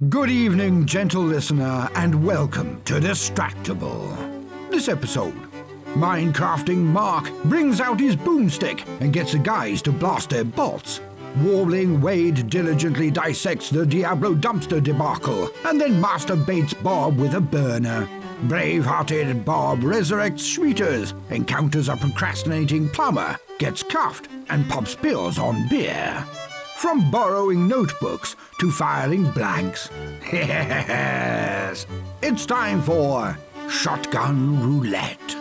Good evening, gentle listener, and welcome to Distractible. This episode, Minecrafting Mark brings out his boomstick and gets the guys to blast their bolts. Warbling Wade diligently dissects the Diablo dumpster debacle and then masturbates Bob with a burner. Brave-hearted Bob resurrects Schmeaters, encounters a procrastinating plumber, gets cuffed, and pops pills on beer. From borrowing notebooks to filing blanks. Yes! It's time for Shotgun Roulette.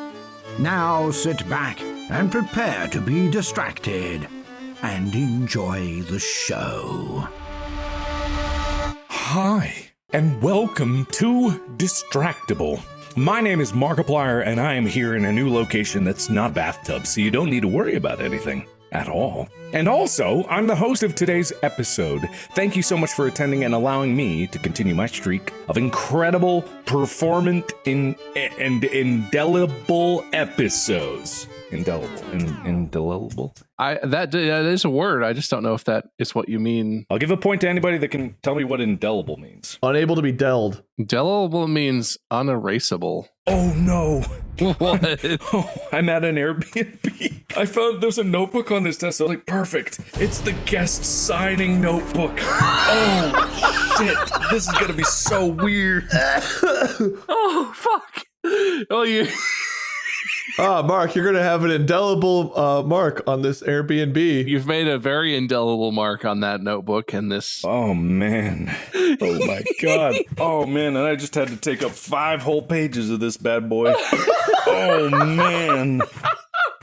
Now sit back and prepare to be distracted and enjoy the show. Hi, and welcome to Distractible. My name is Markiplier, and I am here in a new location that's not bathtub, so you don't need to worry about anything at all. And also, I'm the host of today's episode. Thank you so much for attending and allowing me to continue my streak of incredible, performant, and indelible episodes. Indelible? That is a word. I just don't know if that is what you mean. I'll give a point to anybody that can tell me what indelible means. Unable to be delled. Indelible means unerasable. Oh no. What? Oh, I'm at an Airbnb. I found there's a notebook on this desk. I was like, perfect. It's the guest signing notebook. Oh shit. This is gonna be so weird. Oh fuck. Oh you. Mark, you're gonna have an indelible mark on this Airbnb. You've made a very indelible mark on that notebook and this. Oh man. Oh my god. Oh man, and I just had to take up 5 whole pages of this bad boy. Oh man.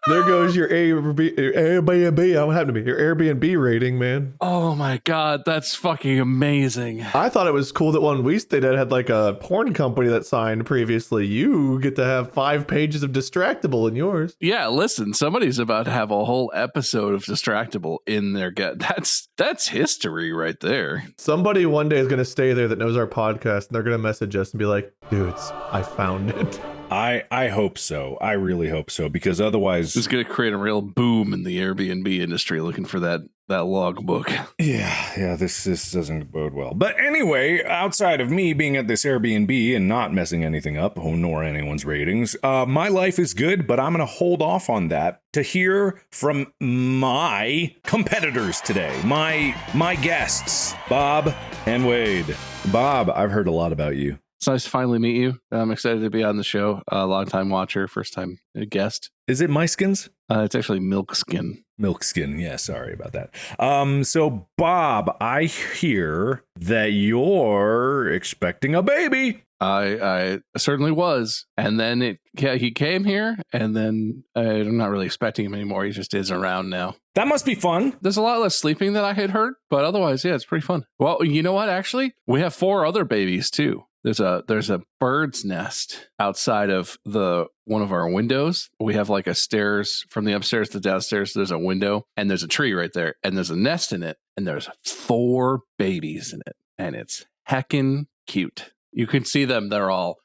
There goes your Airbnb. What happened to me? Your Airbnb rating, man. Oh my god, that's fucking amazing. I thought it was cool that one we stayed at had like a porn company that signed previously. You get to have 5 pages of Distractible in yours. Yeah, listen, somebody's about to have a whole episode of Distractible in their get. That's history right there. Somebody one day is going to stay there that knows our podcast, and they're going to message us and be like, dudes, I found it. I hope so. I really hope so, because otherwise it's going to create a real boom in the Airbnb industry looking for that logbook. Yeah, this doesn't bode well. But anyway, outside of me being at this Airbnb and not messing anything up, nor anyone's ratings, my life is good, but I'm going to hold off on that to hear from my competitors today, my guests, Bob and Wade. Bob, I've heard a lot about you. It's nice to finally meet you. I'm excited to be on the show. Long-time watcher, first-time guest. Is it Myskins? It's actually Milkskin. Milkskin, yeah, sorry about that. So, Bob, I hear that you're expecting a baby. I certainly was. And then he came here, and then I'm not really expecting him anymore. He just is around now. That must be fun. There's a lot less sleeping than I had heard, but otherwise, yeah, it's pretty fun. Well, you know what, actually? We have 4 other babies, too. There's a bird's nest outside of one of our windows. We have like a stairs from the upstairs to downstairs. There's a window and there's a tree right there and there's a nest in it and there's 4 babies in it and it's heckin' cute. You can see them. They're all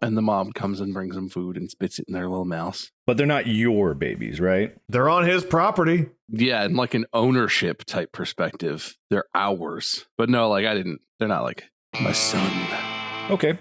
and the mom comes and brings them food and spits it in their little mouths. But they're not your babies, right? They're on his property. Yeah, and like an ownership type perspective, they're ours. But no, like they're not like my son. Okay.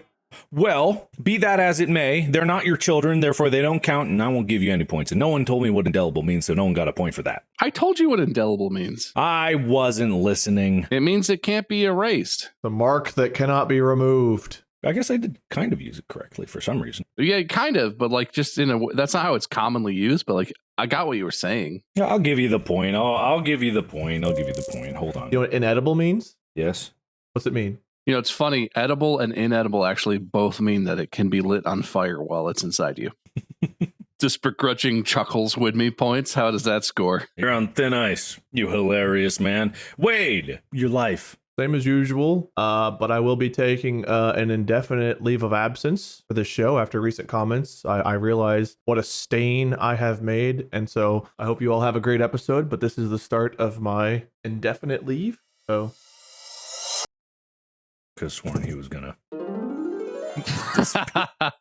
Well, be that as it may, they're not your children, therefore they don't count, and I won't give you any points. And no one told me what indelible means, so no one got a point for that. I told you what indelible means. I wasn't listening. It means it can't be erased. The mark that cannot be removed. I guess I did kind of use it correctly for some reason. Yeah, kind of, but like just that's not how it's commonly used, but like I got what you were saying. Yeah, I'll give you the point. I'll give you the point. Hold on. You know what inedible means? Yes. What's it mean? You know, it's funny. Edible and inedible actually both mean that it can be lit on fire while it's inside you. Just begrudging chuckles with me points. How does that score? You're on thin ice, you hilarious man. Wade, your life. Same as usual, but I will be taking an indefinite leave of absence for this show after recent comments. I realize what a stain I have made, and so I hope you all have a great episode, but this is the start of my indefinite leave, so... Could have sworn he was gonna.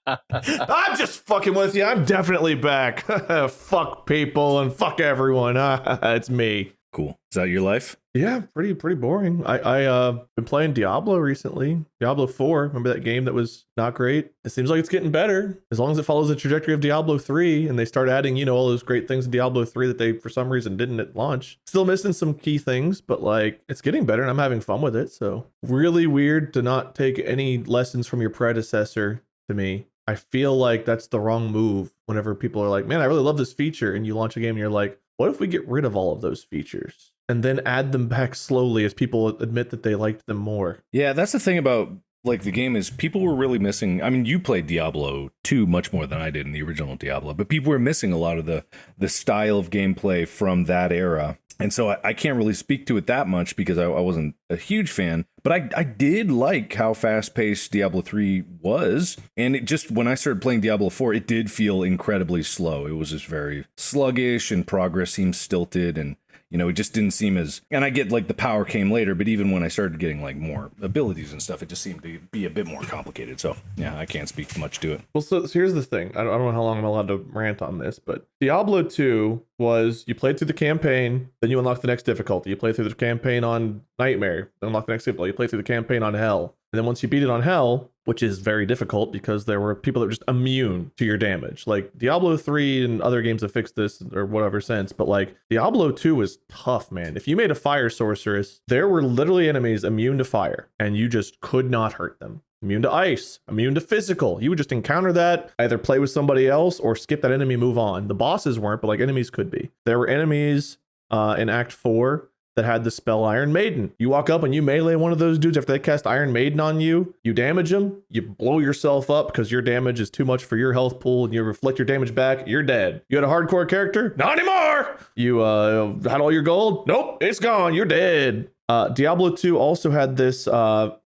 I'm just fucking with you. I'm definitely back. Fuck people and fuck everyone. It's me. Cool. Is that your life? Yeah, pretty boring. I been playing Diablo recently. Diablo 4. Remember that game that was not great? It seems like it's getting better as long as it follows the trajectory of Diablo 3 and they start adding, all those great things in Diablo 3 that they for some reason didn't at launch. Still missing some key things, but like it's getting better and I'm having fun with it. So really weird to not take any lessons from your predecessor to me. I feel like that's the wrong move whenever people are like, man, I really love this feature. And you launch a game and you're like, what if we get rid of all of those features and then add them back slowly as people admit that they liked them more? Yeah, that's the thing about like the game is people were really missing. I mean, you played Diablo 2 much more than I did in the original Diablo, but people were missing a lot of the style of gameplay from that era. And so I can't really speak to it that much because I wasn't a huge fan, but I did like how fast-paced Diablo 3 was. And it just, when I started playing Diablo 4, it did feel incredibly slow. It was just very sluggish and progress seemed stilted and it just didn't seem as, and I get like the power came later, but even when I started getting like more abilities and stuff, it just seemed to be a bit more complicated. So yeah, I can't speak much to it. Well, so here's the thing. I don't know how long I'm allowed to rant on this, but Diablo 2 was you played through the campaign, then you unlock the next difficulty. You play through the campaign on Nightmare, then unlock the next difficulty. You play through the campaign on Hell. And then once you beat it on Hell, which is very difficult because there were people that were just immune to your damage. Like Diablo 3 and other games have fixed this or whatever since, but like Diablo 2 was tough, man. If you made a fire sorceress, there were literally enemies immune to fire and you just could not hurt them. Immune to ice, immune to physical. You would just encounter that, either play with somebody else or skip that enemy, move on. The bosses weren't, but like enemies could be. There were enemies in Act 4 that had the spell Iron Maiden. You walk up and you melee one of those dudes after they cast Iron Maiden on you, you damage them, you blow yourself up because your damage is too much for your health pool and you reflect your damage back, you're dead. You had a hardcore character? Not anymore! You had all your gold? Nope, it's gone, you're dead. Diablo 2 also had this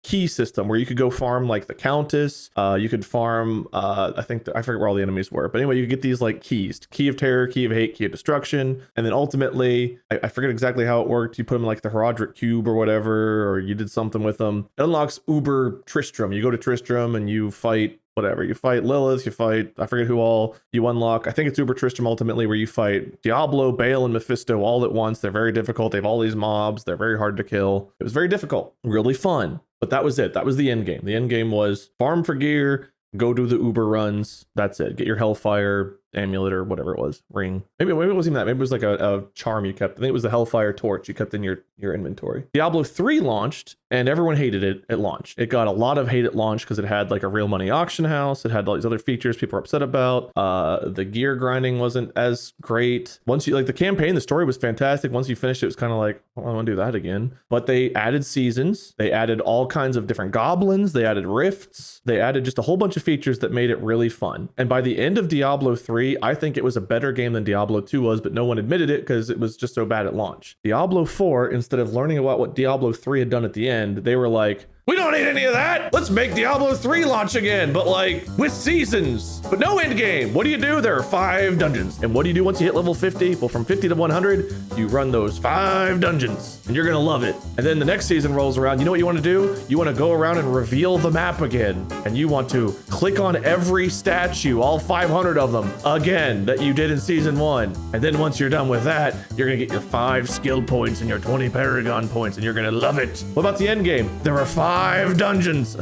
key system where you could go farm like the Countess. You could farm, I forget where all the enemies were. But anyway, you could get these like keys. Key of Terror, Key of Hate, Key of Destruction. And then ultimately, I forget exactly how it worked. You put them in like the Herodric Cube or whatever, or you did something with them. It unlocks Uber Tristram. You go to Tristram and you fight whatever. You fight Lilith, you fight, I forget who all, you unlock, I think it's Uber Tristram ultimately, where you fight Diablo, Baal, and Mephisto all at once. They're very difficult. They have all these mobs. They're very hard to kill. It was very difficult, really fun. But that was it. That was the end game. The end game was farm for gear, go do the Uber runs. That's it. Get your Hellfire amulet or whatever it was, ring. Maybe it wasn't even that. Maybe it was like a charm you kept. I think it was the Hellfire torch you kept in your inventory. Diablo 3 launched and everyone hated it at launch. It got a lot of hate at launch because it had like a real money auction house. It had all these other features people were upset about. The gear grinding wasn't as great. Once you like the campaign, the story was fantastic. Once you finished it, it was kind of like, oh, I want to do that again. But they added seasons. They added all kinds of different goblins. They added rifts. They added just a whole bunch of features that made it really fun. And by the end of Diablo 3, I think it was a better game than Diablo 2 was, but no one admitted it because it was just so bad at launch. Diablo 4, instead of learning about what Diablo 3 had done at the end, they were like, we don't need any of that. Let's make Diablo 3 launch again, but like with seasons, but no end game. What do you do? There are 5 dungeons. And what do you do once you hit level 50? Well, from 50 to 100, you run those 5 dungeons and you're going to love it. And then the next season rolls around. You know what you want to do? You want to go around and reveal the map again. And you want to click on every statue, all 500 of them again that you did in season 1. And then once you're done with that, you're going to get your 5 skill points and your 20 Paragon points and you're going to love it. What about the end game? There are 5 dungeons.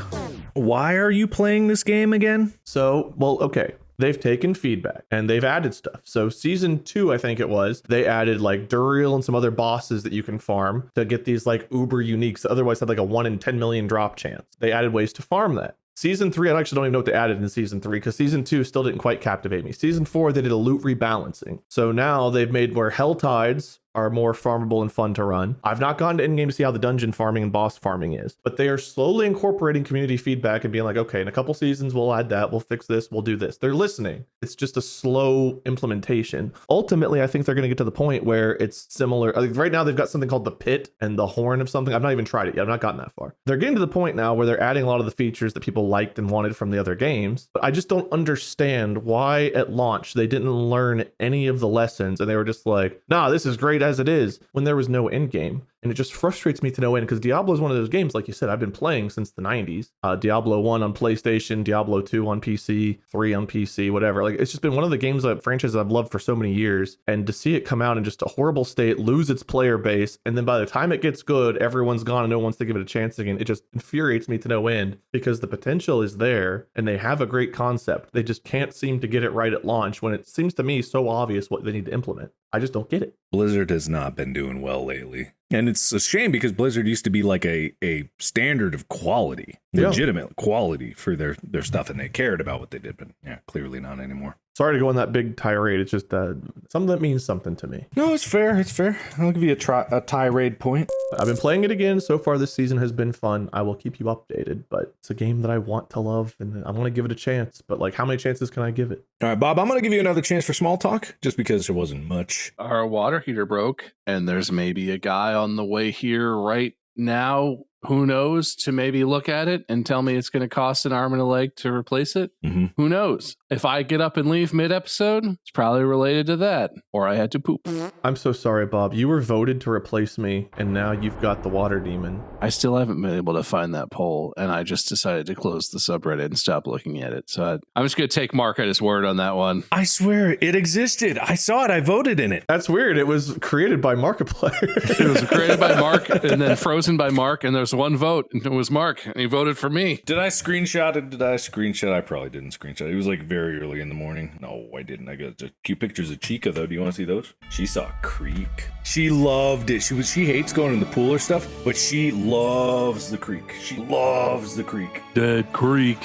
Why are you playing this game again? So, well, okay. They've taken feedback and they've added stuff. So season 2, I think it was, they added like Duriel and some other bosses that you can farm to get these like uber uniques that otherwise had like a 1 in 10 million drop chance. They added ways to farm that. Season 3, I actually don't even know what they added in season 3 because season 2 still didn't quite captivate me. Season 4, they did a loot rebalancing. So now they've made where Hell Tides are more farmable and fun to run. I've not gone to endgame to see how the dungeon farming and boss farming is, but they are slowly incorporating community feedback and being like, okay, in a couple seasons, we'll add that, we'll fix this, we'll do this. They're listening. It's just a slow implementation. Ultimately, I think they're going to get to the point where it's similar. Like right now, they've got something called the Pit and the Horn of something. I've not even tried it yet. I've not gotten that far. They're getting to the point now where they're adding a lot of the features that people liked and wanted from the other games, but I just don't understand why at launch they didn't learn any of the lessons and they were just like, nah, this is great as it is, when there was no end game. And it just frustrates me to no end because Diablo is one of those games, like you said, I've been playing since the 90s. Diablo 1 on PlayStation, Diablo 2 on PC, 3 on PC, whatever. Like, it's just been one of the games, franchises I've loved for so many years. And to see it come out in just a horrible state, lose its player base, and then by the time it gets good, everyone's gone and no one wants to give it a chance again. It just infuriates me to no end because the potential is there and they have a great concept. They just can't seem to get it right at launch when it seems to me so obvious what they need to implement. I just don't get it. Blizzard has not been doing well lately. And it's a shame because Blizzard used to be like a standard of quality, legitimate quality for their stuff. And they cared about what they did, but yeah, clearly not anymore. Sorry to go on that big tirade. It's just something that means something to me. No, it's fair. It's fair. I'll give you a tirade point. I've been playing it again. So far this season has been fun. I will keep you updated, but it's a game that I want to love and I want to give it a chance. But like, how many chances can I give it? All right, Bob, I'm going to give you another chance for small talk just because there wasn't much. Our water heater broke and there's maybe a guy on the way here right now. Who knows, to maybe look at it and tell me it's going to cost an arm and a leg to replace it? Mm-hmm. Who knows? If I get up and leave mid-episode, it's probably related to that. Or I had to poop. I'm so sorry, Bob. You were voted to replace me, and now you've got the water demon. I still haven't been able to find that poll, and I just decided to close the subreddit and stop looking at it. So I'm just going to take Mark at his word on that one. I swear, it existed. I saw it. I voted in it. That's weird. It was created by Markiplier. It was created by Mark, and then frozen by Mark, and there's one vote, and it was Mark, and he voted for me. Did I screenshot it? I probably didn't screenshot it. It was like very early in the morning. No, I didn't. I got just cute pictures of Chica, though. Do you want to see those? She saw a creek. She loved it. She hates going in the pool or stuff, but she loves the creek. She loves the creek. Dead creek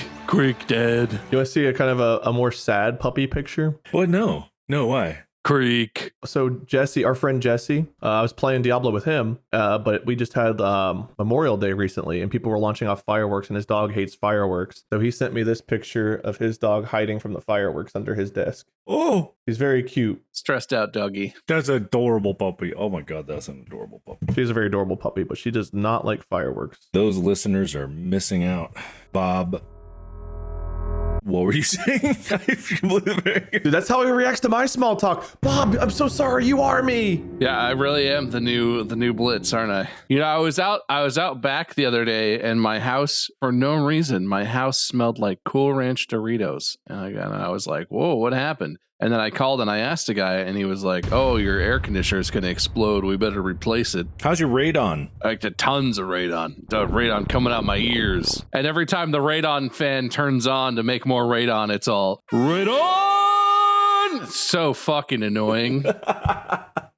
dead. You want to see a kind of a more sad puppy picture? What? No, why? Creek. So Jesse, our friend Jesse, I was playing Diablo with him, but we just had Memorial Day recently and people were launching off fireworks and his dog hates fireworks. So he sent me this picture of his dog hiding from the fireworks under his desk. Oh, he's very cute. Stressed out doggy. That's an adorable puppy. Oh my God, that's an adorable puppy. She's a very adorable puppy, but she does not like fireworks. Those listeners are missing out. Bob, what were you saying? Dude, that's how he reacts to my small talk. Bob, I'm so sorry. You are me. Yeah, I really am the new Blitz, aren't I? You know, I was out back the other day, and my house, for no reason, my house smelled like Cool Ranch Doritos, and I was like, "Whoa, what happened?" And then I called and I asked a guy, and he was like, "Oh, your air conditioner is going to explode. We better replace it." How's your radon? Like tons of radon. The radon coming out my ears. And every time the radon fan turns on to make more radon, it's all radon. It's so fucking annoying.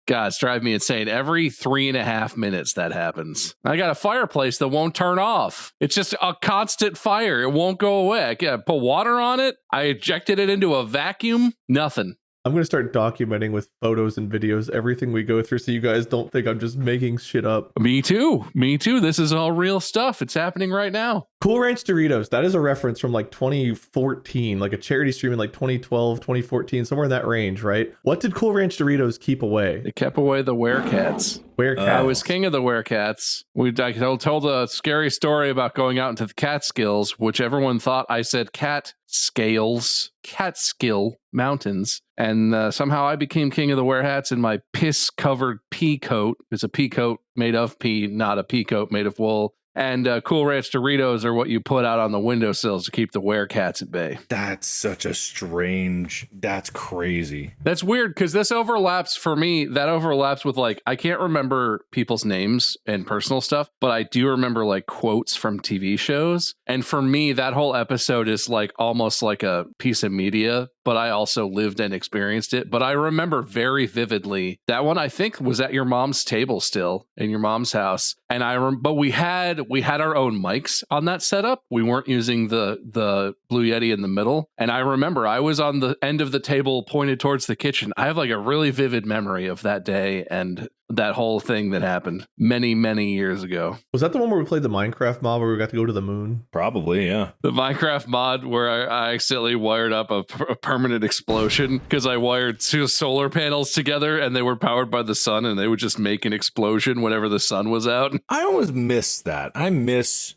God, it's driving me insane. Every 3.5 minutes that happens. I got a fireplace that won't turn off. It's just a constant fire. It won't go away. I gotta put water on it. I ejected it into a vacuum. Nothing. I'm going to start documenting with photos and videos everything we go through so you guys don't think I'm just making shit up. Me too. This is all real stuff. It's happening right now. Cool Ranch Doritos. That is a reference from like 2014, like a charity stream in like 2012, 2014, somewhere in that range, right? What did Cool Ranch Doritos keep away? They kept away the werecats. I was king of the werecats. I told a scary story about going out into the Catskills, which everyone thought I said Catskill Mountains. And somehow I became king of the werehats in my piss-covered pea coat. It's a pea coat made of pea, not a pea coat made of wool. And Cool Ranch Doritos are what you put out on the windowsills to keep the werecats at bay. That's that's crazy. That's weird because this overlaps for me. That overlaps with like, I can't remember people's names and personal stuff, but I do remember like quotes from TV shows. And for me, that whole episode is like almost like a piece of media, but I also lived and experienced it. But I remember very vividly that one, I think, was at your mom's table still in your mom's house. And but we had our own mics on that setup. We weren't using the Blue Yeti in the middle. And I remember I was on the end of the table pointed towards the kitchen. I have like a really vivid memory of that day and that whole thing that happened many, many years ago. Was that the one where we played the Minecraft mod where we got to go to the moon? Probably, yeah. The Minecraft mod where I accidentally wired up a permanent explosion because I wired two solar panels together and they were powered by the sun and they would just make an explosion whenever the sun was out. I always miss that. I miss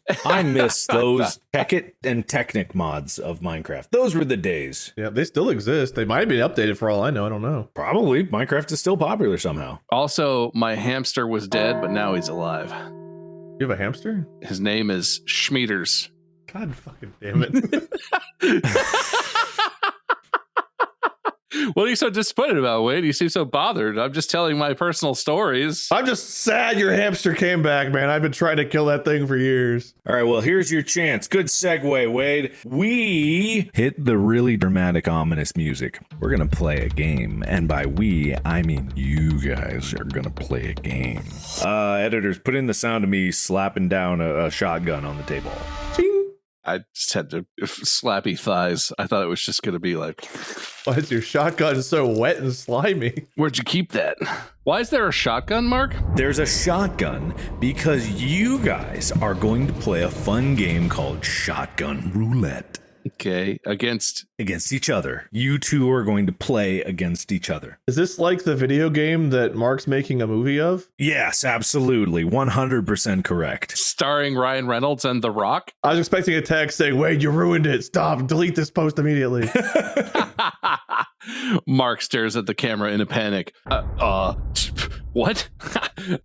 those Tekkit and Technic mods of Minecraft. Those were the days. Yeah, they still exist. They might have been updated for all I know. I don't know. Probably. Minecraft is still popular somehow. Also, though my hamster was dead, but now he's alive. You have a hamster? His name is Schmieters. God fucking damn it. What are you so disappointed about, Wade? You seem so bothered. I'm just telling my personal stories. I'm just sad your hamster came back, man. I've been trying to kill that thing for years. All right, well, here's your chance. Good segue, Wade. We hit the really dramatic, ominous music. We're going to play a game. And by we, I mean you guys are going to play a game. Editors, put in the sound of me slapping down a shotgun on the table. Ching. I just had to slappy thighs. I thought it was just going to be like... Why is your shotgun so wet and slimy? Where'd you keep that? Why is there a shotgun, Mark? There's a shotgun because you guys are going to play a fun game called Shotgun Roulette. Okay, against Against each other. You two are going to play against each other. Is this like the video game that Mark's making a movie of? Yes, absolutely. 100% correct. starring Ryan Reynolds and The Rock. I was expecting a text saying, Wade, you ruined it. Stop. Delete this post immediately. Mark stares at the camera in a panic. What?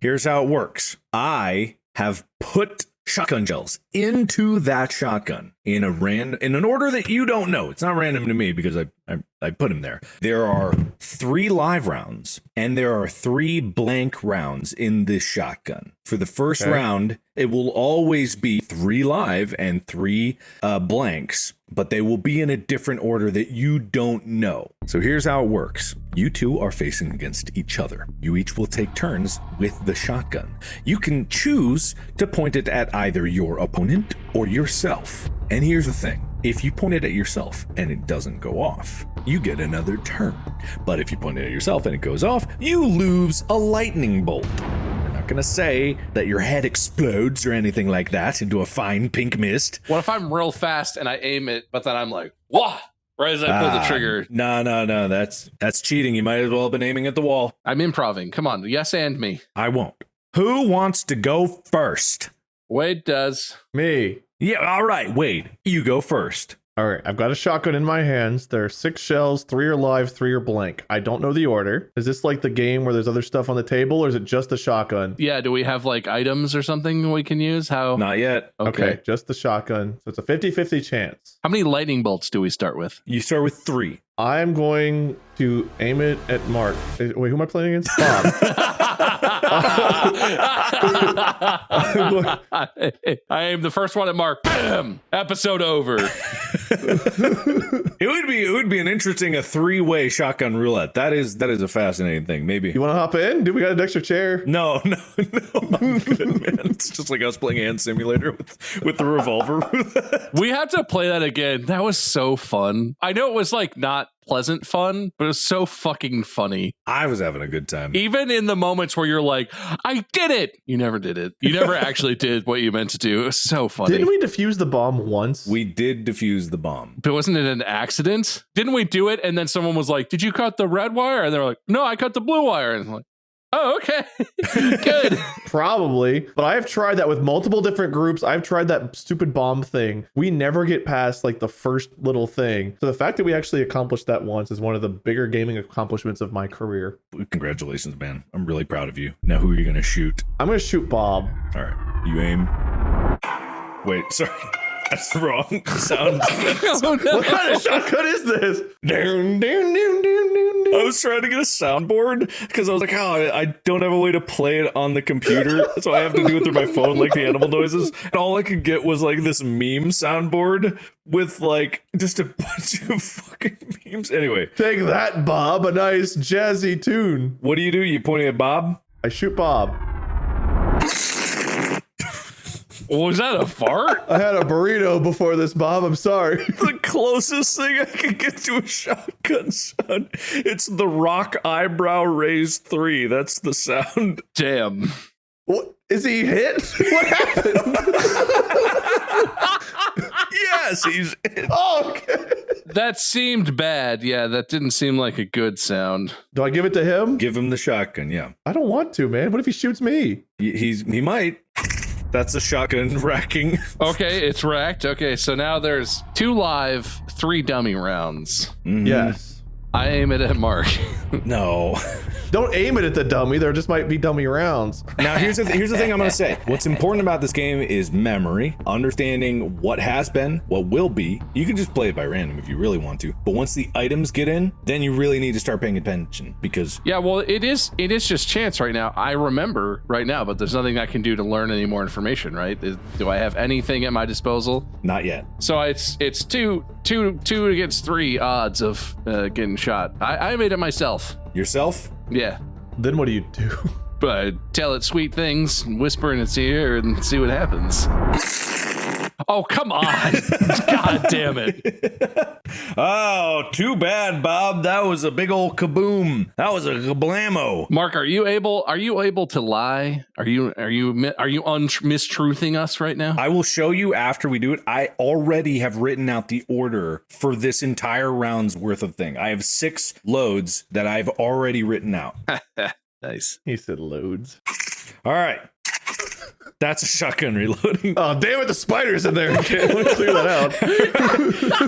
Here's how it works. I have put shotgun shells into that shotgun in an order that you don't know. It's not random to me because I put them there. There are 3 live rounds and there are 3 blank rounds in this shotgun. For the first round, it will always be 3 live and 3 blanks, but they will be in a different order that you don't know. So here's how it works. You two are facing against each other. You each will take turns with the shotgun. You can choose to point it at either your opponent or yourself. And here's the thing. If you point it at yourself and it doesn't go off, you get another turn. But if you point it at yourself and it goes off, you lose a lightning bolt. We're not gonna say that your head explodes or anything like that into a fine pink mist. What if I'm real fast and I aim it, but then I'm like, wah! Right as I pull the trigger. No. That's cheating. You might as well have been aiming at the wall. I'm improving. Come on. Yes, and me. I won't. Who wants to go first? Wade does. Me. Yeah, all right, Wade, you go first. All right, I've got a shotgun in my hands. There are 6 shells, 3 are live, 3 are blank. I don't know the order. Is this like the game where there's other stuff on the table, or is it just the shotgun? Yeah, do we have like items or something we can use? How? Not yet. Okay, just the shotgun. So it's a 50-50 chance. How many lightning bolts do we start with? You start with 3. I'm going to aim it at Mark. Wait, who am I playing against? Bob. I aim the first one at Mark. Bam! Episode over. It would be an interesting 3-way shotgun roulette. That is a fascinating thing. Maybe You want to hop in? Dude, we got an extra chair. No. I'm good, man. It's just like us playing Hand Simulator with the revolver roulette. We have to play that again. That was so fun. I know it was like not pleasant fun, but it was so fucking funny. I was having a good time. Even in the moments where you're like, I did it. You never did it. You never actually did what you meant to do. It was so funny. Didn't we defuse the bomb once? We did defuse the bomb. But wasn't it an accident? Didn't we do it? And then someone was like, did you cut the red wire? And they were like, no, I cut the blue wire. And I'm like, oh, okay. Good. Probably. But I've tried that with multiple different groups. I've tried that stupid bomb thing. We never get past like the first little thing. So the fact that we actually accomplished that once is one of the bigger gaming accomplishments of my career. Congratulations, man. I'm really proud of you. Now, who are you going to shoot? I'm going to shoot Bob. All right. You aim. Wait, sorry. That's the wrong sound. Oh, no. What kind of shotgun is this? I was trying to get a soundboard because I was like, I don't have a way to play it on the computer, so I have to do it through my phone, like the animal noises. And all I could get was like this meme soundboard with like just a bunch of fucking memes. Anyway, Take that, Bob. A nice jazzy tune. what do? You pointing at Bob? I shoot Bob. Was that a fart? I had a burrito before this, Bob. I'm sorry. The closest thing I could get to a shotgun sound. It's the Rock eyebrow raise 3. That's the sound. Damn. What? Is he hit? What happened? Yes, he's hit. Oh, okay. That seemed bad. Yeah, that didn't seem like a good sound. Do I give it to him? Give him the shotgun, yeah. I don't want to, man. What if he shoots me? He might. That's a shotgun racking. Okay, it's racked. Okay, so now there's 2 live, 3 dummy rounds. Mhm. Yes. I aim it at Mark. No. Don't aim it at the dummy. There just might be dummy rounds. Now, here's the thing I'm going to say. What's important about this game is memory, understanding what has been, what will be. You can just play it by random if you really want to. But once the items get in, then you really need to start paying attention because... Yeah, well, it is just chance right now. I remember right now, but there's nothing I can do to learn any more information, right? Do I have anything at my disposal? Not yet. So it's two against 3 odds of getting shot. I made it myself. Yourself? Yeah. Then what do you do? But tell it sweet things, whisper in its ear, and see what happens. Oh, come on. God damn it. Oh, too bad, Bob. That was a big old kaboom. That was a kablamo. Mark, are you able to lie? Are you mistruthing us right now? I will show you after we do it. I already have written out the order for this entire round's worth of thing. I have 6 loads that I've already written out. Nice. He said loads. All right. That's a shotgun reloading. Oh, damn it, the spider's in there. Okay, let's clear that out.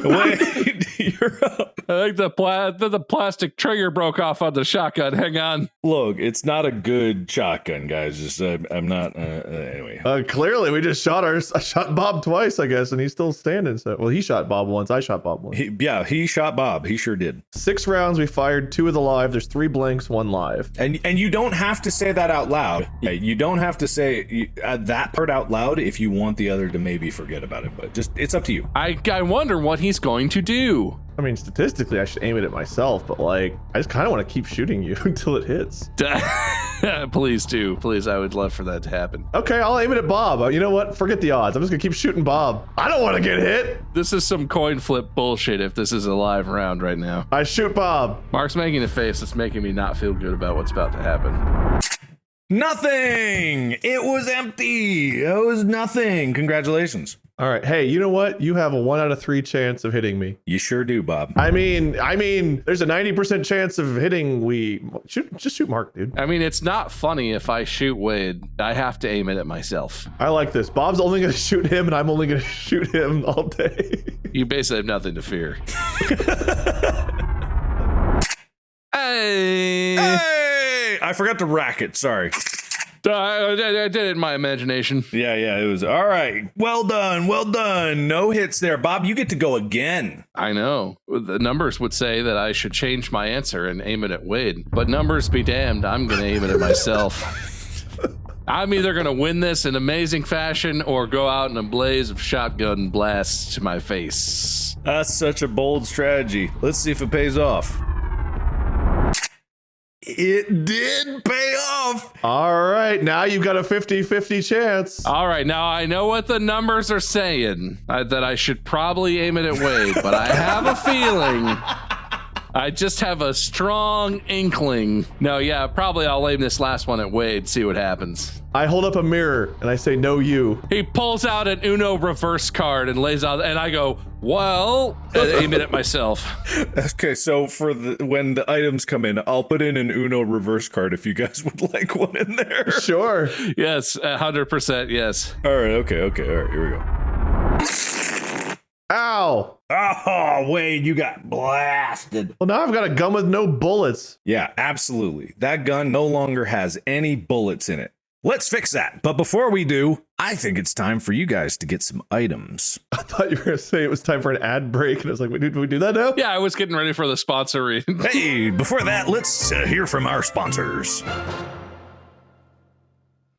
Wait, you're up. I think the plastic trigger broke off on the shotgun. Hang on. Look, it's not a good shotgun, guys. Just I'm not. Anyway. Clearly, we just I shot Bob twice, I guess, and he's still standing. So, well, he shot Bob once. I shot Bob once. He shot Bob. He sure did. 6 rounds. We fired 2 of the live. There's 3 blanks, 1 live. And you don't have to say that out loud. Yeah, you don't have to say that part out loud if you want the other to maybe forget about it. But just it's up to you. I wonder what he's going to do. I mean, statistically, I should aim it at myself, but like, I just kind of want to keep shooting you until it hits. Please do. Please, I would love for that to happen. Okay, I'll aim it at Bob. You know what? Forget the odds. I'm just gonna keep shooting Bob. I don't want to get hit. This is some coin flip bullshit if this is a live round right now. I shoot Bob. Mark's making a face that's making me not feel good about what's about to happen. Nothing. It was empty. It was nothing. Congratulations. All right. Hey, you know what? You have a 1 out of 3 chance of hitting me. You sure do, Bob. I mean, there's a 90% chance of hitting. Just shoot Mark, dude. I mean, it's not funny if I shoot Wade. I have to aim it at myself. I like this. Bob's only going to shoot him, and I'm only going to shoot him all day. You basically have nothing to fear. Hey! I forgot to rack it. Sorry. I did it in my imagination. Yeah, it was. All right. Well done. No hits there. Bob, you get to go again. I know. The numbers would say that I should change my answer and aim it at Wade. But numbers be damned, I'm going to aim it at myself. I'm either going to win this in amazing fashion or go out in a blaze of shotgun blasts to my face. That's such a bold strategy. Let's see if it pays off. It did pay off. All right, now you've got a 50-50 chance. All right, now I know what the numbers are saying, that I should probably aim it at Wade, but I have a feeling, I just have a strong inkling. No, yeah, probably I'll aim this last one at Wade, see what happens. I hold up a mirror and I say, no, you. He pulls out an Uno reverse card and lays out, and I go, well, and aim it at myself. Okay, so for when the items come in, I'll put in an Uno reverse card if you guys would like one in there. Sure. Yes, 100%, yes. All right, okay, all right, here we go. Ow. Oh, Wade, you got blasted. Well, now I've got a gun with no bullets. Yeah, absolutely. That gun no longer has any bullets in it. Let's fix that. But before we do, I think it's time for you guys to get some items. I thought you were going to say it was time for an ad break. And I was like, wait, do we do that now? Yeah, I was getting ready for the sponsor read. Hey, before that, let's hear from our sponsors.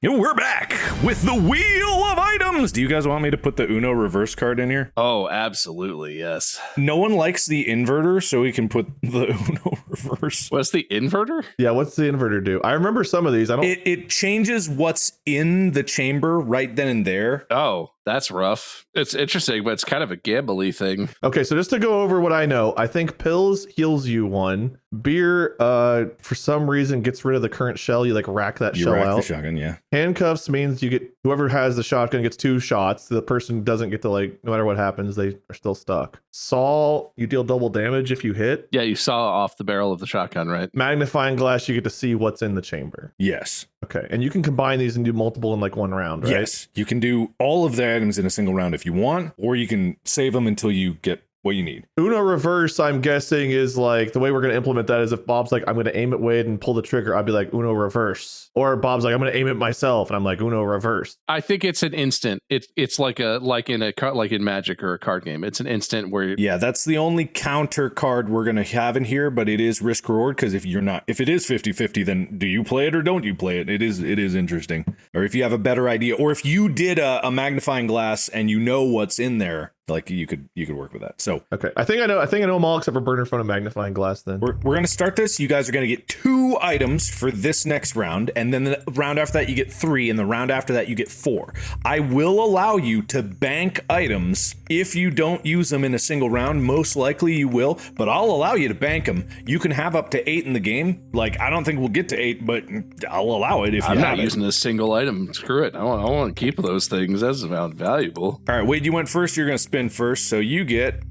And we're back with the Wheel of Items. Do you guys want me to put the Uno reverse card in here? Oh, absolutely, yes. No one likes the inverter, so we can put the Uno reverse. What's the inverter? Yeah, what's the inverter do? I remember some of these. It changes what's in the chamber right then and there. Oh, that's rough. It's interesting, but it's kind of a gambly thing. Okay, so just to go over what I know, I think pills heals you 1. Beer, for some reason, gets rid of the current shell. You like rack that shell out. The shotgun, yeah. Handcuffs means you get whoever has the shotgun gets 2 shots. The person doesn't get to, like, no matter what happens, they are still stuck. Saw, you deal double damage if you hit. Yeah, you saw off the barrel of the shotgun, right? Magnifying glass, you get to see what's in the chamber. Yes. Okay, and you can combine these and do multiple in like 1 round, right? Yes, you can do all of the items in a single round if you want, or you can save them until you get what you need. Uno reverse, I'm guessing, is like the way we're going to implement that is if Bob's like, I'm going to aim at Wade and pull the trigger, I'd be like, Uno reverse. Or Bob's like, I'm going to aim at myself, and I'm like, Uno reverse. I think it's an instant. It's like in Magic or a card game. It's an instant where Yeah, that's the only counter card we're going to have in here, but it is risk reward, because if it is 50-50, then do you play it or don't you play it? It is interesting. Or if you have a better idea, or if you did a magnifying glass and you know what's in there, like you could work with that. So okay, I think I know them all except for burner phone and magnifying glass. Then we're going to start this. You guys are going to get 2 items for this next round, and then the round after that you get 3, and the round after that you get 4. I will allow you to bank items if you don't use them in a single round. Most likely you will, but I'll allow you to bank them. You can have up to 8 in the game. Like, I don't think we'll get to 8, but I'll allow it if I'm you not have using a single item. Screw it. I want to keep those things. That's about valuable. All right, Wade, you went first. You're going to spin first, so you get...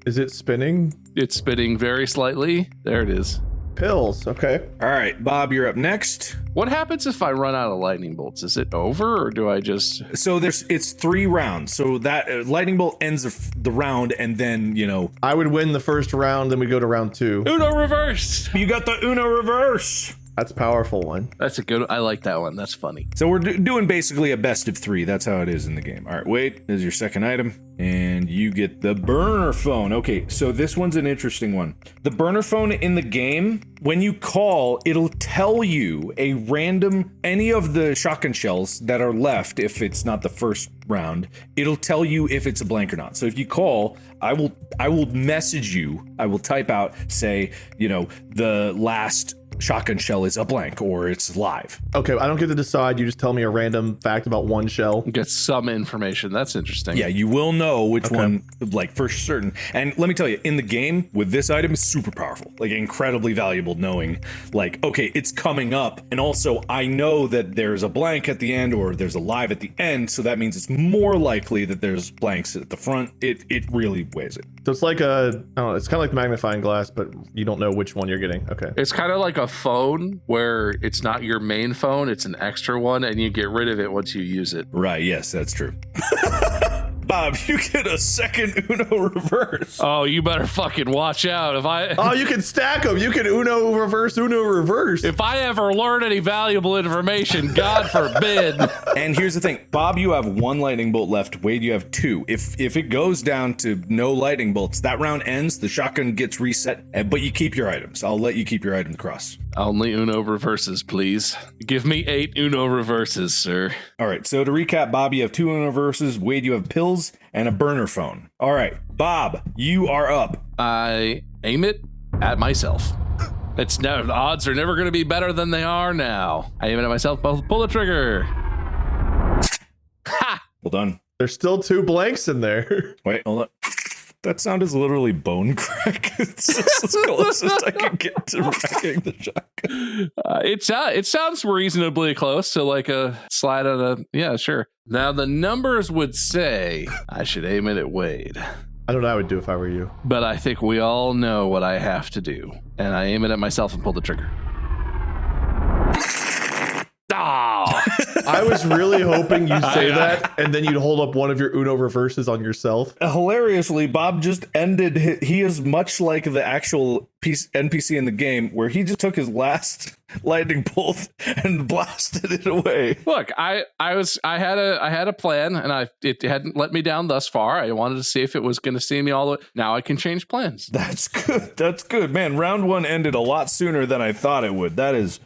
Is it spinning? It's spinning very slightly. There it is. Pills. Okay. All right, Bob, you're up next. What happens if I run out of lightning bolts? Is it over, or do I just... So it's 3 rounds. So that lightning bolt ends the round, and then, I would win the first round, then we go to round 2. Uno reverse! You got the Uno reverse. That's a powerful one. That's a good... I like that one. That's funny. So we're doing basically a best of 3. That's how it is in the game. All right, Wade, this is your second item, and you get the burner phone. Okay, so this one's an interesting one. The burner phone in the game, when you call, it'll tell you a random, any of the shotgun shells that are left, if it's not the first round, it'll tell you if it's a blank or not. So if you call, I will message you, I will type out, say, the last shotgun shell is a blank or it's live. Okay, I don't get to decide. You just tell me a random fact about one shell. Get some information. That's interesting. Yeah, you will know which one, like, for certain. And let me tell you, in the game with this item is super powerful, like incredibly valuable, knowing like, okay, it's coming up, and also I know that there's a blank at the end or there's a live at the end, so that means it's more likely that there's blanks at the front. It really weighs it. So it's like it's kind of like the magnifying glass, but you don't know which one you're getting. Okay. It's kind of like a phone where it's not your main phone, it's an extra one, and you get rid of it once you use it. Right, yes, that's true. Bob, you get a second Uno reverse. Oh, you better fucking watch out. Oh, you can stack them. You can Uno reverse. If I ever learn any valuable information, God forbid. And here's the thing, Bob, you have 1 lightning bolt left. Wade, you have 2. If it goes down to no lightning bolts, that round ends, the shotgun gets reset, but you keep your items. I'll let you keep your items across. Only Uno reverses, please. Give me 8 Uno reverses, sir. All right, so to recap, Bob, you have 2 Uno reverses. Wade, you have pills and a burner phone. All right, Bob, you are up. I aim it at myself. The odds are never going to be better than they are now. I aim it at myself, pull the trigger. Ha! Well done. There's still 2 blanks in there. Wait, hold on. That sound is literally bone crack. It's just as close as I can get to wrecking the shotgun. It sounds reasonably close to like a slide on a... Yeah, sure. Now, the numbers would say I should aim it at Wade. I don't know what I would do if I were you. But I think we all know what I have to do. And I aim it at myself and pull the trigger. Oh. I was really hoping you'd say that, and then you'd hold up one of your Uno reverses on yourself. Hilariously, Bob just ended. He is much like the actual NPC in the game, where he just took his last lightning bolt and blasted it away. Look, I had a plan, and it hadn't let me down thus far. I wanted to see if it was going to see me all the way. Now I can change plans. That's good. That's good, man. Round 1 ended a lot sooner than I thought it would. That is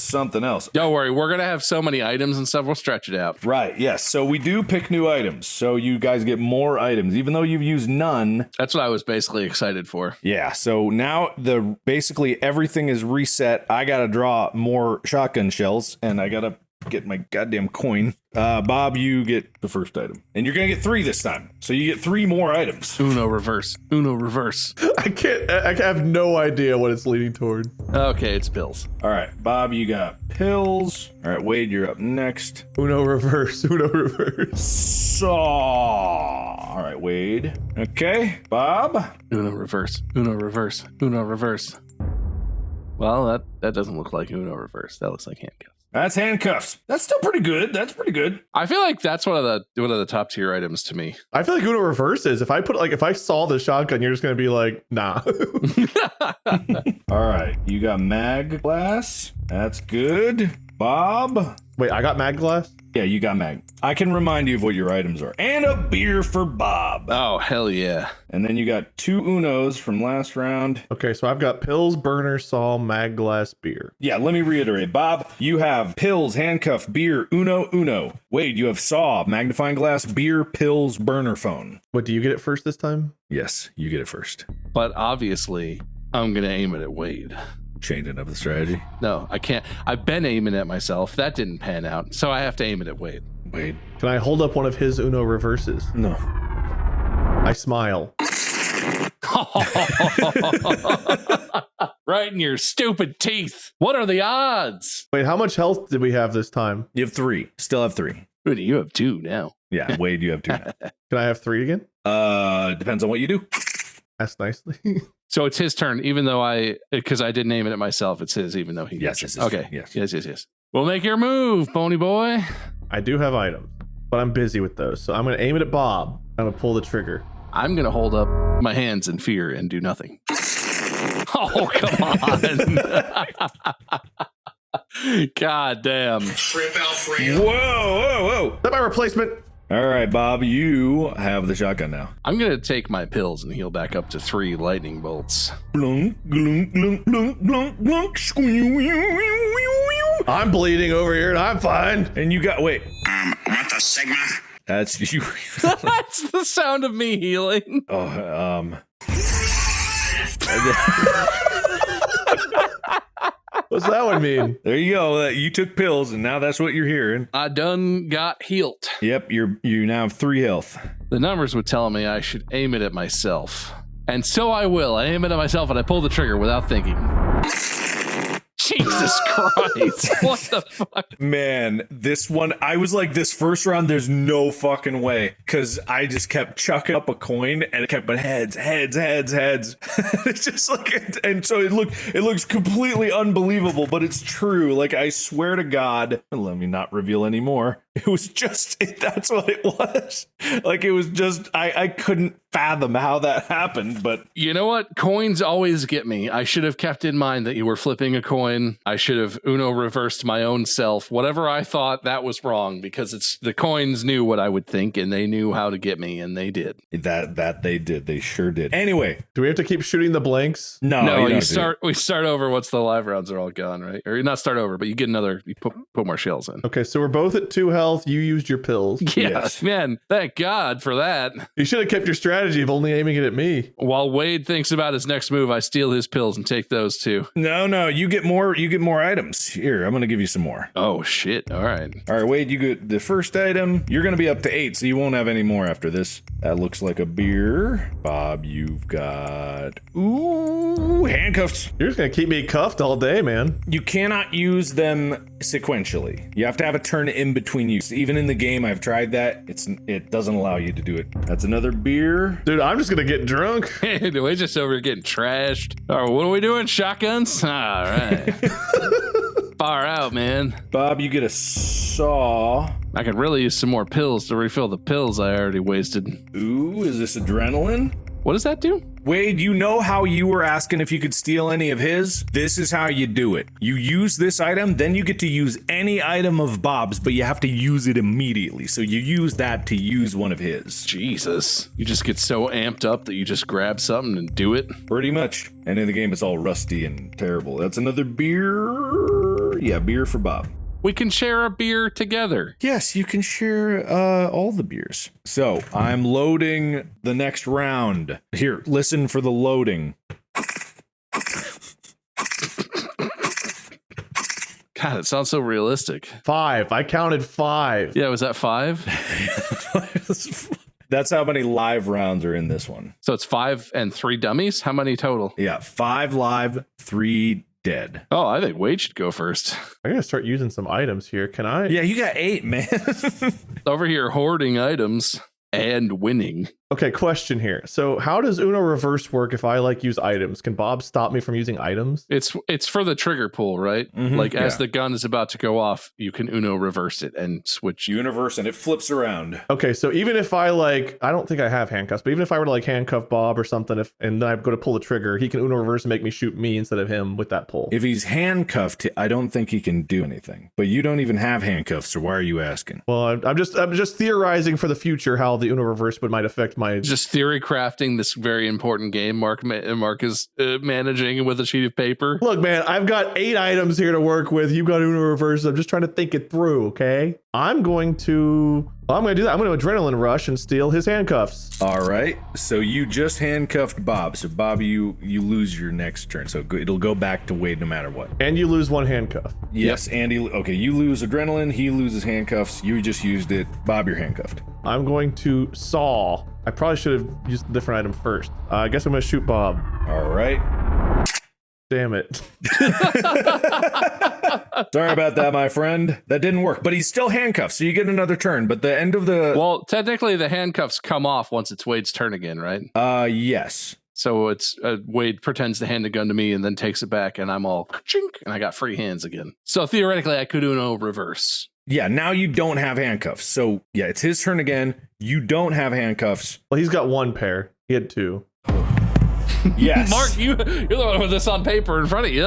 something else. Don't worry, we're gonna have so many items and stuff. We'll stretch it out. Right. Yes. So we do pick new items. So you guys get more items, even though you've used none. That's what I was basically excited for. Yeah. So now basically everything is reset. I gotta draw more shotgun shells, and I gotta get my goddamn coin. Bob, you get the first item, and you're gonna get 3 this time, so you get 3 more items. Uno reverse. I have no idea what it's leading toward. Okay, it's pills. All right, Bob, you got pills. All right, Wade, you're up next. Uno reverse. So, all right, Wade. Okay, Bob. Uno reverse. Well, that doesn't look like Uno reverse. That looks like handcuffs. That's handcuffs. That's still pretty good. That's pretty good. I feel like that's one of the top tier items to me. I feel like Uno Reverse is. If I saw the shotgun, you're just gonna be like, nah. All right, you got mag glass. That's good. Bob. Wait, I got mag glass? Yeah, you got mag. I can remind you of what your items are. And a beer for Bob. Oh, hell yeah. And then you got 2 Unos from last round. Okay, so I've got pills, burner, saw, mag glass, beer. Yeah, let me reiterate. Bob, you have pills, handcuff, beer, Uno. Wade, you have saw, magnifying glass, beer, pills, burner phone. What, do you get it first this time? Yes, you get it first. But obviously, I'm going to aim it at Wade. Changing up the strategy. No, I can't. I've been aiming at myself. That didn't pan out. So I have to aim it at Wade. Wade. Can I hold up one of his Uno Reverses? No. I smile. Right in your stupid teeth. What are the odds? Wait, how much health did we have this time? You have 3. Still have 3. Rudy, you have 2 now. Yeah, Wade, you have 2 now. Can I have 3 again? Depends on what you do. Ask nicely. So it's his turn, even though because I didn't name it at myself, it's his, even though he Yes, gets it. yes, Okay. yes. We'll make your move, pony boy. I do have items, but I'm busy with those. So I'm going to aim it at Bob. I'm going to pull the trigger. I'm going to hold up my hands in fear and do nothing. Oh, come on. God damn. Whoa. Is that my replacement? All right, Bob, you have the shotgun now. I'm going to take my pills and heal back up to 3 lightning bolts. Blunk, glunk, glunk, glunk, glunk, glunk, I'm bleeding over here and I'm fine. and you got, wait, What the Sigma? that's you. That's the sound of me healing. What's that one mean? There you go. You took pills, and now that's what you're hearing. I done got healed. Yep, you now have 3 health. The numbers would tell me I should aim it at myself. And so I will. I aim it at myself and I pull the trigger without thinking. Jesus Christ. What the fuck? Man, this one, I was like, this first round, there's no fucking way. Because I just kept chucking up a coin and it kept going heads. It's just like, and so it looks completely unbelievable, but it's true. Like, I swear to God, let me not reveal any more. It was just, that's what it was. Like, it was just, I couldn't fathom how that happened, but. You know what? Coins always get me. I should have kept in mind that you were flipping a coin. I should have Uno reversed my own self. Whatever I thought, that was wrong because the coins knew what I would think and they knew how to get me, and they did. That they did. They sure did. Anyway. Do we have to keep shooting the blanks? No, we start over once the live rounds are all gone, right? Or not start over, but you get you put more shells in. Okay, so we're both at 2 health. You used your pills. Yeah, Yes. man, thank God for that. You should have kept your strategy of only aiming it at me. While Wade thinks about his next move, I steal his pills and take those too. No, you get more items. Here, I'm going to give you some more. Oh, shit. All right. All right, Wade, you get the first item. You're going to be up to 8, so you won't have any more after this. That looks like a beer. Bob, you've got... Ooh, handcuffs. You're just going to keep me cuffed all day, man. You cannot use them sequentially. You have to have a turn in between use. Even in the game, I've tried that. It doesn't allow you to do it. That's another beer. Dude, I'm just going to get drunk. We're just over here getting trashed. All right, what are we doing? Shotguns? All right. Far out, man. Bob, you get a saw. I could really use some more pills to refill the pills I already wasted. Ooh, is this adrenaline? What does that do? Wade, you know how you were asking if you could steal any of his? This is how you do it. You use this item, then you get to use any item of Bob's, but you have to use it immediately. So you use that to use one of his. Jesus. You just get so amped up that you just grab something and do it? Pretty much. And in the game, it's all rusty and terrible. That's another beer. Yeah, beer for Bob. We can share a beer together. Yes, you can share all the beers. So I'm loading the next round. Here, listen for the loading. God, it sounds so realistic. 5. I counted 5. Yeah, was that 5? That's how many live rounds are in this one. So it's 5 and 3 dummies? How many total? Yeah, 5 live, 3 dead. Oh, I think Wade should go first. I gotta start using some items here. Can I? Yeah, you got 8, man. Over here hoarding items and winning. Okay, question here. So how does Uno reverse work if I like use items? Can Bob stop me from using items? It's for the trigger pull, right? Mhm, Like as yeah. the gun is about to go off, you can Uno reverse it and switch. Universe, and it flips around. Okay, so even if I like, I don't think I have handcuffs, but even if I were to like handcuff Bob or something, and then I go to pull the trigger, he can Uno reverse and make me shoot me instead of him with that pull. If he's handcuffed, I don't think he can do anything. But you don't even have handcuffs, so why are you asking? Well, I'm just theorizing for the future how the Uno reverse might affect my. Just theory crafting this very important game. Mark is managing with a sheet of paper. Look, man, I've got 8 items here to work with. You've got Uno reverse. I'm just trying to think it through. Okay, I'm going to do that. I'm going to adrenaline rush and steal his handcuffs. All right. So you just handcuffed Bob. So Bob, you lose your next turn. So it'll go back to Wade no matter what. And you lose 1 handcuff. Yes, Andy. Okay, you lose adrenaline. He loses handcuffs. You just used it. Bob, you're handcuffed. I'm going to saw. I probably should have used a different item first. I guess I'm going to shoot Bob. All right. Damn it. Sorry about that, my friend. That didn't work, but he's still handcuffed, so you get another turn. But the end of the Well, technically the handcuffs come off once it's Wade's turn again, right? yes. So it's Wade pretends to hand the gun to me and then takes it back, and I'm all chink, and I got free hands again. So theoretically, I could Uno reverse. Yeah, now you don't have handcuffs. So yeah, it's his turn again. You don't have handcuffs. Well, he's got 1 pair. He had 2. Yes. Mark, you're the one with this on paper in front of you.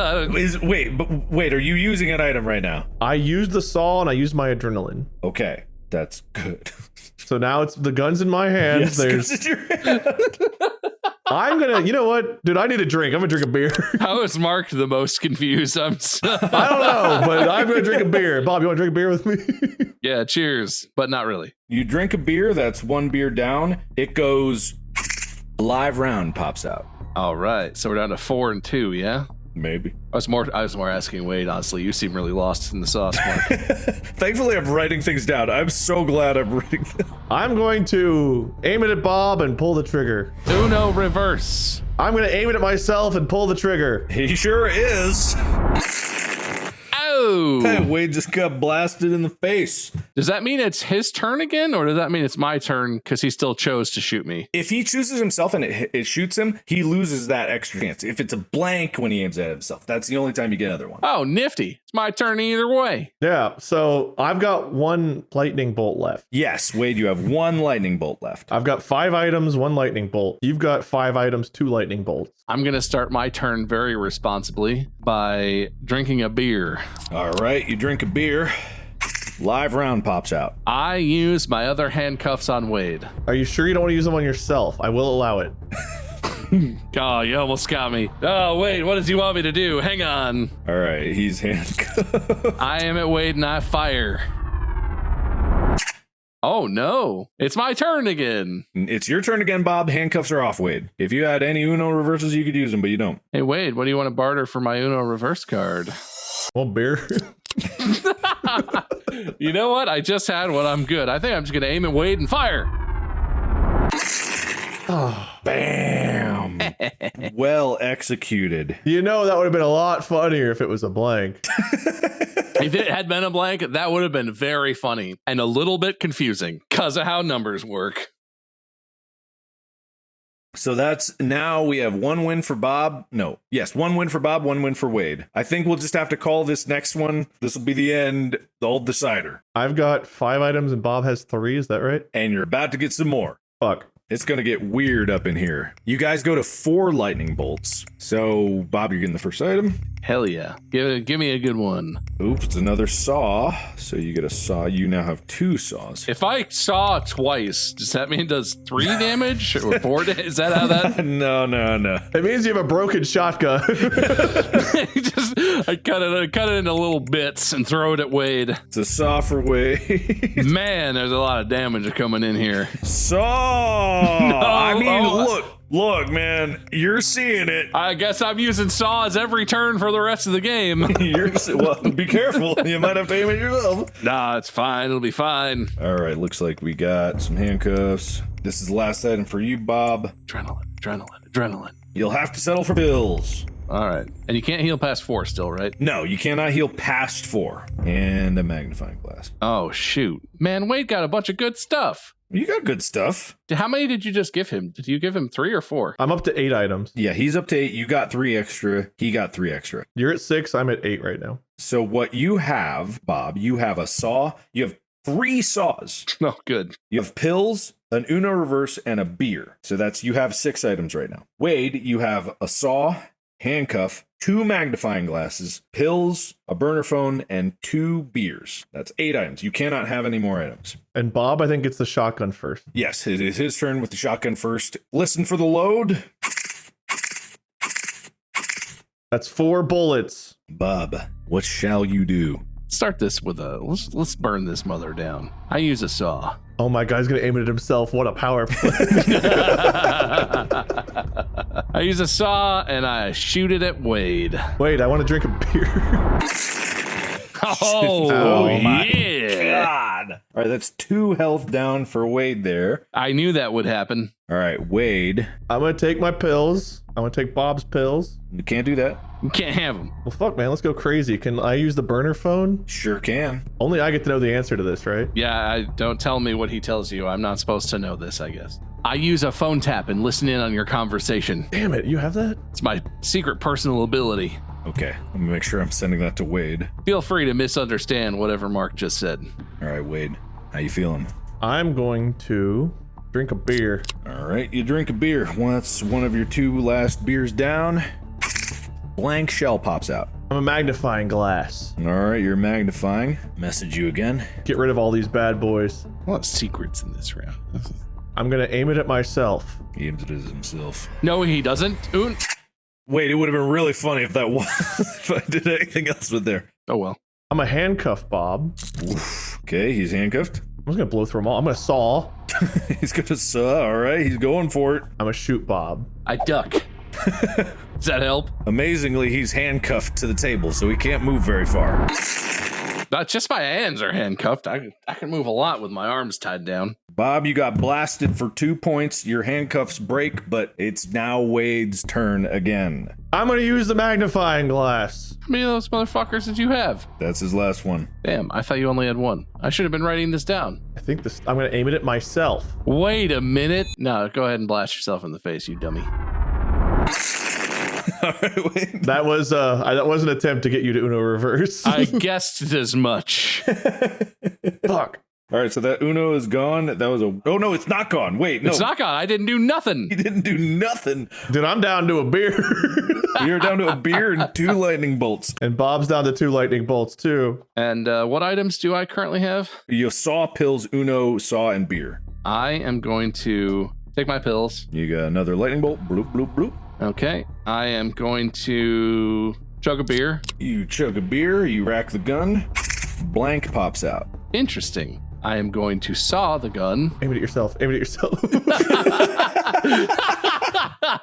Wait, are you using an item right now? I used the saw and I used my adrenaline. Okay, that's good. So now it's the gun's in my hands. Yes, 'cause it's your hand. I'm gonna, you know what, dude? I need a drink. I'm gonna drink a beer. How is Mark the most confused? I don't know, but I'm gonna drink a beer. Bob, you want to drink a beer with me? Yeah, cheers, but not really. You drink a beer. That's 1 beer down. It goes. Live round pops out. All right, so we're down to 4 and 2. Yeah. Maybe. I was more asking Wade, honestly. You seem really lost in the sauce, Mark. Thankfully, I'm writing things down. I'm so glad I'm writing them. I'm going to aim it at Bob and pull the trigger. Uno reverse. I'm gonna aim it at myself and pull the trigger. He sure is. Oh! Hey, Wade just got blasted in the face. Does that mean it's his turn again, or does that mean it's my turn because he still chose to shoot me? If he chooses himself and it shoots him, he loses that extra chance. If it's a blank when he aims at himself, that's the only time you get another one. Oh, nifty. It's my turn either way. Yeah, so I've got 1 lightning bolt left. Yes, Wade, you have 1 lightning bolt left. I've got 5 items, 1 lightning bolt. You've got 5 items, 2 lightning bolts. I'm going to start my turn very responsibly by drinking a beer. All right, you drink a beer. Live round pops out. I use my other handcuffs on Wade. Are you sure you don't want to use them on yourself? I will allow it. Oh, you almost got me. Oh, wait, what does he want me to do? Hang on. All right, he's handcuffed. I am at Wade and I fire. Oh, no. It's my turn again. It's your turn again, Bob. Handcuffs are off, Wade. If you had any Uno reverses, you could use them, but you don't. Hey, Wade, what do you want to barter for my Uno reverse card? Well, beer. You know what? I just had one. I'm good. I think I'm just going to aim at Wade and fire. Oh, Bam. Well executed. you know, that would have been a lot funnier if it was a blank. If it had been a blank, that would have been very funny and a little bit confusing because of how numbers work. So that's now we have 1 win for Bob. No, yes, 1 win for Bob, 1 win for Wade. I think we'll just have to call this next one. This will be the end, the old decider. I've got 5 items and Bob has 3. Is that right? And you're about to get some more. Fuck. It's going to get weird up in here. You guys go to 4 lightning bolts. So, Bob, you're getting the first item. Hell yeah. Give me a good one. Oops, it's another saw. So you get a saw. You now have 2 saws. If I saw twice, does that mean it does 3 damage or 4 damage? Is that how that? No. It means you have a broken shotgun. I cut it into little bits and throw it at Wade. It's a saw for Wade. Man, there's a lot of damage coming in here. Saw! I mean, look, man, you're seeing it. I guess I'm using saws every turn for the rest of the game. Well, be careful. You might have to aim it yourself. Nah, it's fine. It'll be fine. All right, looks like we got some handcuffs. This is the last item for you, Bob. Adrenaline. You'll have to settle for bills. All right. And you can't heal past 4 still, right? No, you cannot heal past 4. And a magnifying glass. Oh, shoot. Man, Wade got a bunch of good stuff. You got good stuff. How many did you just give him? Did you give him 3 or 4? I'm up to 8 items. Yeah, he's up to 8. You got 3 extra. He got 3 extra. You're at 6. I'm at 8 right now. So what you have, Bob, you have a saw. You have 3 saws. Oh, good. You have pills, an Uno reverse, and a beer. So you have 6 items right now. Wade, you have a saw, handcuff, 2 magnifying glasses, pills, a burner phone, and 2 beers. That's 8 items. You cannot have any more items. And Bob, I think it's the shotgun first. Yes, it is his turn with the shotgun first. Listen for the load. That's 4 bullets. Bob, what shall you do? Start this with let's burn this mother down. I use a saw. Oh my God, he's gonna aim it at himself. What a power play. I use a saw and I shoot it at Wade. Wait, I want to drink a beer. Oh my yeah. God. All right, that's 2 health down for Wade there. I knew that would happen. All right, Wade. I'm gonna take my pills. I'm gonna take Bob's pills. You can't do that. You can't have them. Well, fuck, man, let's go crazy. Can I use the burner phone? Sure can. Only I get to know the answer to this, right? Yeah, don't tell me what he tells you. I'm not supposed to know this, I guess. I use a phone tap and listen in on your conversation. Damn it, you have that? It's my secret personal ability. Okay, let me make sure I'm sending that to Wade. Feel free to misunderstand whatever Mark just said. All right, Wade, how you feeling? I'm going to drink a beer. All right, you drink a beer. Once one of your 2 last beers down, blank shell pops out. I'm a magnifying glass. All right, you're magnifying. Message you again. Get rid of all these bad boys. A lot of secrets in this round. I'm gonna aim it at myself. He aims it at himself. No, he doesn't. Wait, it would have been really funny if that was if I did anything else with there. Oh well. I'm a handcuff, Bob. Oof. Okay, he's handcuffed. I'm just gonna blow through them all. I'm gonna saw. He's gonna saw. All right, he's going for it. I'm gonna shoot Bob. I duck. Does that help? Amazingly, he's handcuffed to the table, so he can't move very far. Not just my hands are handcuffed. I can move a lot with my arms tied down. Bob, you got blasted for 2 points. Your handcuffs break, but it's now Wade's turn again. I'm gonna use the magnifying glass. How many of those motherfuckers did you have? That's his last one. Damn, I thought you only had 1. I should have been writing this down. I think this. I'm gonna aim it at myself. Wait a minute. No, go ahead and blast yourself in the face, you dummy. All right, Wade. That was an attempt to get you to Uno reverse. I guessed as much. Fuck. All right, so that Uno is gone. That was a... Oh, no, it's not gone. Wait, no. It's not gone. I didn't do nothing. He didn't do nothing. Dude, I'm down to a beer. You're down to a beer and 2 lightning bolts. And Bob's down to 2 lightning bolts, too. And what items do I currently have? You saw, pills, Uno, saw, and beer. I am going to take my pills. You got another lightning bolt. Bloop, bloop, bloop. Okay. I am going to chug a beer. You chug a beer. You rack the gun. Blank pops out. Interesting. I am going to saw the gun. Aim it at yourself. Aim it at yourself.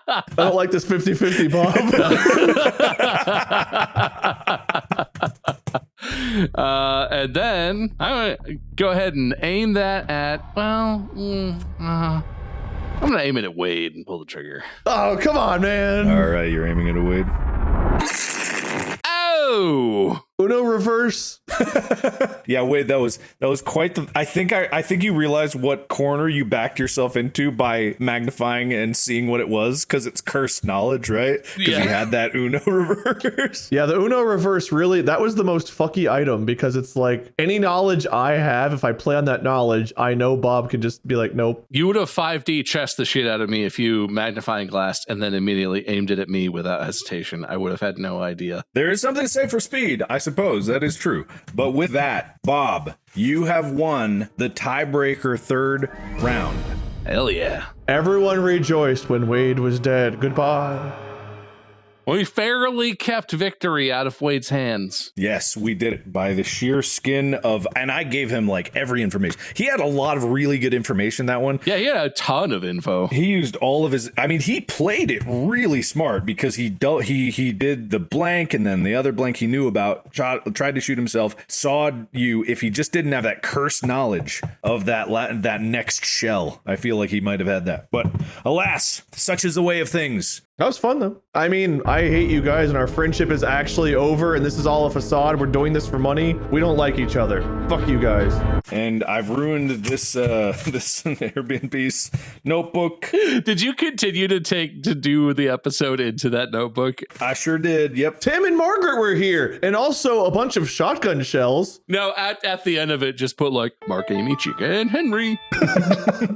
I don't like this 50-50, Bob. And then I'm going to go ahead and aim that at, I'm going to aim it at Wade and pull the trigger. Oh, come on, man. All right, you're aiming at a Wade. Oh! Uno reverse. Yeah, Wade, that was quite the... I think you realized what corner you backed yourself into by magnifying and seeing what it was, because it's cursed knowledge, right? Because Yeah. you had that Uno reverse. Yeah, the Uno reverse really, that was the most fucky item, because it's like any knowledge I have, if I play on that knowledge, I know Bob can just be like, nope. You would have 5D chessed the shit out of me if you magnifying glassed and then immediately aimed it at me without hesitation. I would have had no idea. There is something to say for speed, I suppose. That is true. But with that, Bob, you have won the tiebreaker 3rd round. Hell yeah. Everyone rejoiced when Wade was dead. Goodbye. We fairly kept victory out of Wade's hands. Yes, we did it by the sheer skin of... And I gave him, like, every information. He had a lot of really good information, that one. Yeah, he had a ton of info. He used all of his... I mean, he played it really smart because he did the blank and then the other blank he knew about, tried to shoot himself, saw you. If he just didn't have that cursed knowledge of that next shell, I feel like he might have had that. But alas, such is the way of things. That was fun though. I mean, I hate you guys and our friendship is actually over and this is all a facade. We're doing this for money. We don't like each other. Fuck you guys. And I've ruined this this Airbnb's notebook. Did you continue to do the episode into that notebook? I sure did. Yep. Tim and Margaret were here and also a bunch of shotgun shells. No, at the end of it, just put like Mark, Amy, Chica, and Henry.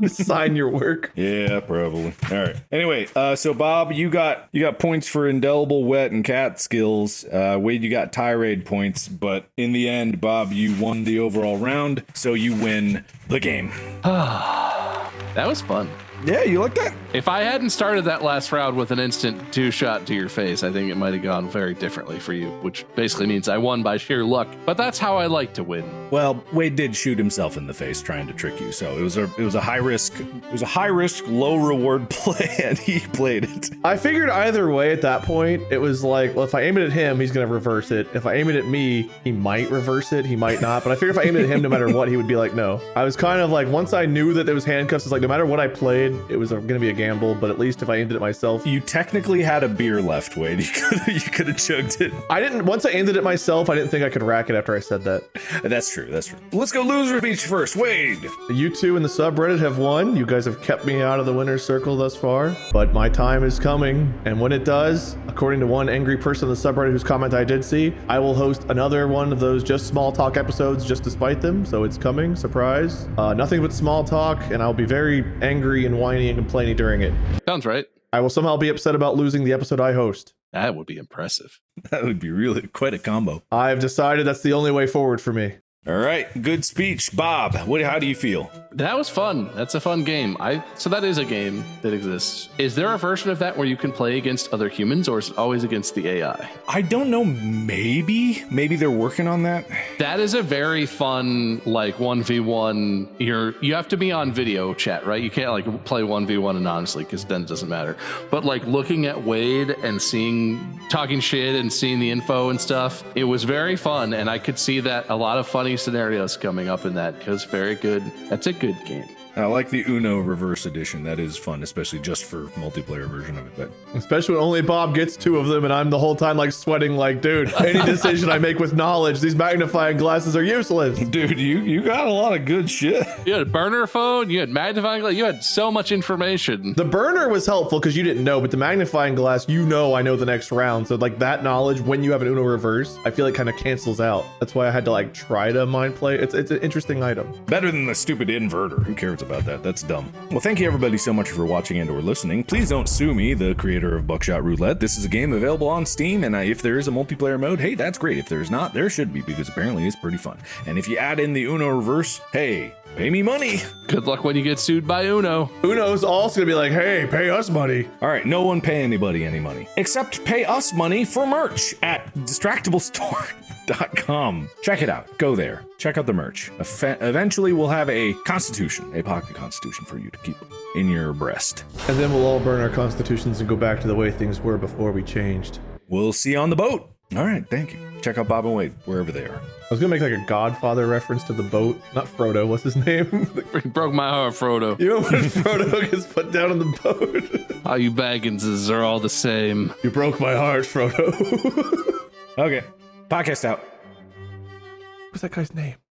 Sign your work. Yeah, probably. All right. Anyway, so Bob, you got points for indelible, wet, and cat skills. Wade, you got tirade points, but in the end, Bob, you won the overall round, so you win the game. That was fun. Yeah, you like that? If I hadn't started that last round with an instant 2-shot to your face, I think it might have gone very differently for you, which basically means I won by sheer luck. But that's how I like to win. Well, Wade did shoot himself in the face trying to trick you, so it was a high risk, low reward play, and he played it. I figured either way at that point, it was like, well, if I aim it at him, he's gonna reverse it. If I aim it at me, he might reverse it, he might not. But I figured if I aimed it at him, no matter what, he would be like, no. I was kind of like, once I knew that there was handcuffs, it's like, no matter what I played, it was gonna be a gamble, but at least if I aimed it at myself. You technically had a beer left, Wade. You could have chugged it. Once I aimed it at myself, I didn't think I could rack it after I said that. That's true. Let's go loser beach first, Wade. You two in the subreddit have won. You guys have kept me out of the winner's circle thus far, but my time is coming. And when it does, according to one angry person in the subreddit whose comment I did see, I will host another one of those just small talk episodes just to spite them. So it's coming, surprise. Nothing but small talk, and I'll be very angry and whiny and complaining during it. Sounds right. I will somehow be upset about losing the episode I host. That would be impressive. That would be really quite a combo. I've decided that's the only way forward for me. All right, good speech, Bob. How do you feel? That was fun. That's a fun game. So that is a game that exists. Is there a version of that where you can play against other humans, or is it always against the AI? I don't know. Maybe they're working on that. That is a very fun, like 1v1. You have to be on video chat, right? You can't like play 1v1 anonymously because then it doesn't matter. But like looking at Wade and talking shit and seeing the info and stuff, it was very fun, and I could see that a lot of funny scenarios coming up in that. It was very good. That's a good game. I like the Uno reverse edition. That is fun, especially just for multiplayer version of it. But especially when only Bob gets 2 of them and I'm the whole time like sweating like, dude, any decision I make with knowledge, these magnifying glasses are useless. Dude, you got a lot of good shit. You had a burner phone, you had magnifying glass, you had so much information. The burner was helpful because you didn't know, but the magnifying glass, I know the next round. So like that knowledge, when you have an Uno reverse, I feel like kind of cancels out. That's why I had to like try to mind play. It's an interesting item. Better than the stupid inverter. Who cares about that? That's dumb. Well, thank you everybody so much for watching and or listening. Please don't sue me, the creator of Buckshot Roulette. This is a game available on Steam, and if there is a multiplayer mode, hey, that's great. If there's not, there should be, because apparently it's pretty fun. And if you add in the Uno reverse, hey, pay me money. Good luck when you get sued by Uno. Uno's also gonna be like, hey, pay us money. All right, no one pay anybody any money, except pay us money for merch at distractiblestore.com. Check it out. Go there. Check out the merch. Eventually, we'll have a pocket constitution for you to keep in your breast. And then we'll all burn our constitutions and go back to the way things were before we changed. We'll see you on the boat. All right, thank you. Check out Bob and Wade, wherever they are. I was gonna make like a Godfather reference to the boat. Not Frodo, what's his name? You broke my heart, Frodo. You know when Frodo gets put down on the boat? All you Bagginses are all the same. You broke my heart, Frodo. Okay, podcast out. What's that guy's name?